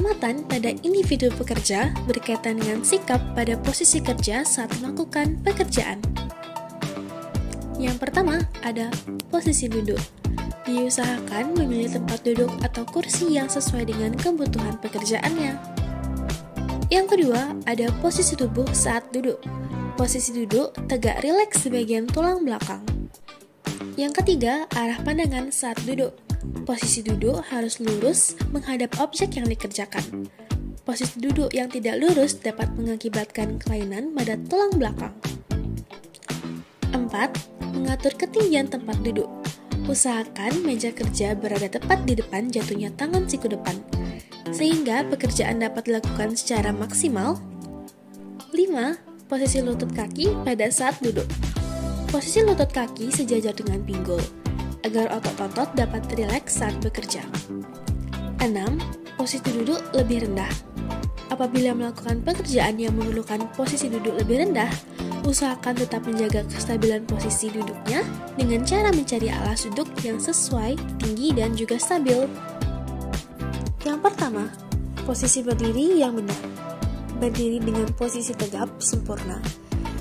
keselamatan pada individu pekerja berkaitan dengan sikap pada posisi kerja saat melakukan pekerjaan. Yang pertama ada posisi duduk. Diusahakan memilih tempat duduk atau kursi yang sesuai dengan kebutuhan pekerjaannya. Yang kedua ada posisi tubuh saat duduk. Posisi duduk tegak rileks di bagian tulang belakang. Yang ketiga, arah pandangan saat duduk. Posisi duduk harus lurus menghadap objek yang dikerjakan. Posisi duduk yang tidak lurus dapat mengakibatkan kelainan pada tulang belakang. 4. Mengatur ketinggian tempat duduk. Usahakan meja kerja berada tepat di depan jatuhnya tangan siku depan, sehingga pekerjaan dapat dilakukan secara maksimal. 5. Posisi lutut kaki pada saat duduk. Posisi lutut kaki sejajar dengan pinggul, agar otot-otot dapat rileks saat bekerja. 6. Posisi duduk lebih rendah. Apabila melakukan pekerjaan yang memerlukan posisi duduk lebih rendah, usahakan tetap menjaga kestabilan posisi duduknya dengan cara mencari alas duduk yang sesuai, tinggi, dan juga stabil. Yang pertama, posisi berdiri yang benar. Berdiri dengan posisi tegap sempurna.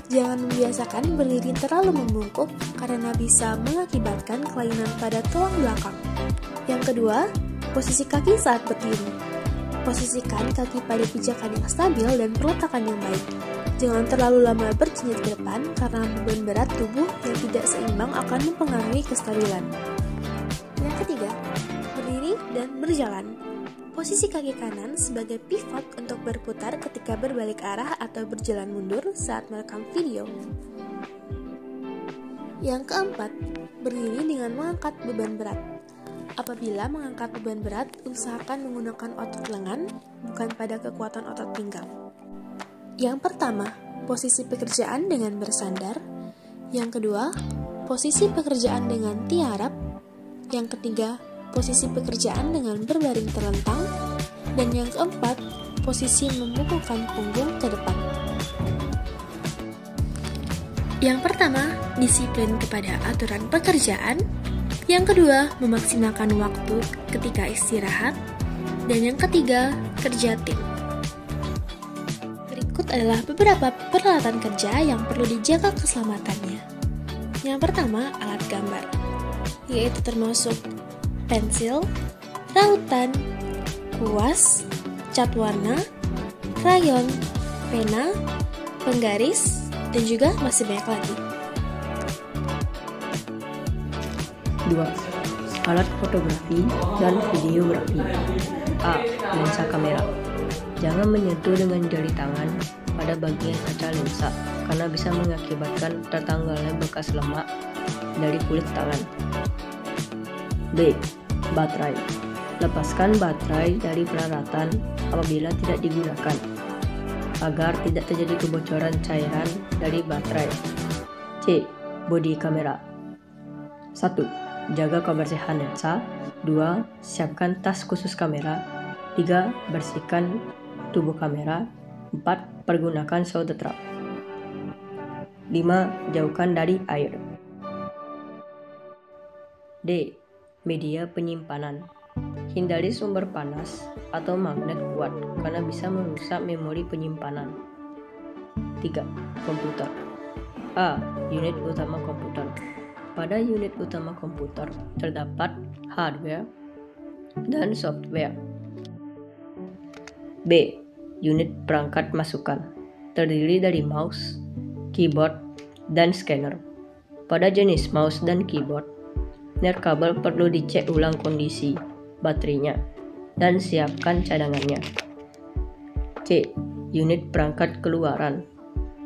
Jangan membiasakan berdiri terlalu membungkuk karena bisa mengakibatkan kelainan pada tulang belakang. Yang kedua, posisi kaki saat berdiri. Posisikan kaki pada pijakan yang stabil dan perletakan yang baik. Jangan terlalu lama berjinjit ke depan karena beban berat tubuh yang tidak seimbang akan mempengaruhi kestabilan. Yang ketiga, berdiri dan berjalan. Posisi kaki kanan sebagai pivot untuk berputar ketika berbalik arah atau berjalan mundur saat merekam video. Yang keempat, berdiri dengan mengangkat beban berat. Apabila mengangkat beban berat, usahakan menggunakan otot lengan, bukan pada kekuatan otot pinggang. Yang pertama, posisi pekerjaan dengan bersandar. Yang kedua, posisi pekerjaan dengan tiarap. Yang ketiga, posisi pekerjaan dengan berbaring terlentang. Dan yang keempat, posisi membungkukkan punggung ke depan. Yang pertama, disiplin kepada aturan pekerjaan. Yang kedua, memaksimalkan waktu ketika istirahat. Dan yang ketiga, kerja tim. Berikut adalah beberapa peralatan kerja yang perlu dijaga keselamatannya. Yang pertama, alat gambar, yaitu termasuk pensil, rautan, kuas, cat warna, krayon, pena, penggaris, dan juga masih banyak lagi. 2. Alat fotografi dan videografi. A. Lensa kamera. Jangan menyentuh dengan jari tangan pada bagian kaca lensa karena bisa mengakibatkan tertanggalnya bekas lemak dari kulit tangan. B. Baterai. Lepaskan baterai dari peralatan apabila tidak digunakan agar tidak terjadi kebocoran cairan dari baterai. C. Bodi kamera. 1. Jaga kebersihan lensa. 2. Siapkan tas khusus kamera. 3. Bersihkan tubuh kamera. 4. Pergunakan solder trap. 5. Jauhkan dari air. D. Media penyimpanan. Hindari sumber panas atau magnet kuat karena bisa merusak memori penyimpanan. 3. Komputer. A. Unit utama komputer. Pada unit utama komputer terdapat hardware dan software. B. Unit perangkat masukan. Terdiri dari mouse, keyboard, dan scanner. Pada jenis mouse dan keyboard, nirkabel perlu dicek ulang kondisi baterainya dan siapkan cadangannya. C. Unit perangkat keluaran.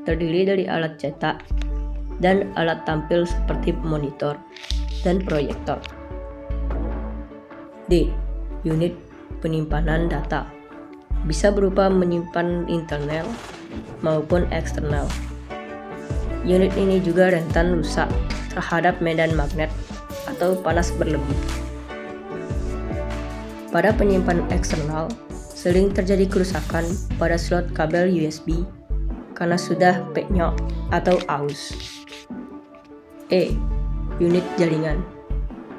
Terdiri dari alat cetak dan alat tampil seperti monitor dan proyektor. D. Unit penyimpanan data. Bisa berupa menyimpan internal maupun eksternal. Unit ini juga rentan rusak terhadap medan magnet atau panas berlebih. Pada penyimpanan eksternal, sering terjadi kerusakan pada slot kabel USB karena sudah penyok atau aus. E. Unit jaringan.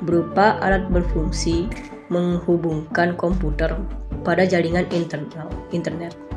Berupa alat berfungsi menghubungkan komputer pada jaringan internet.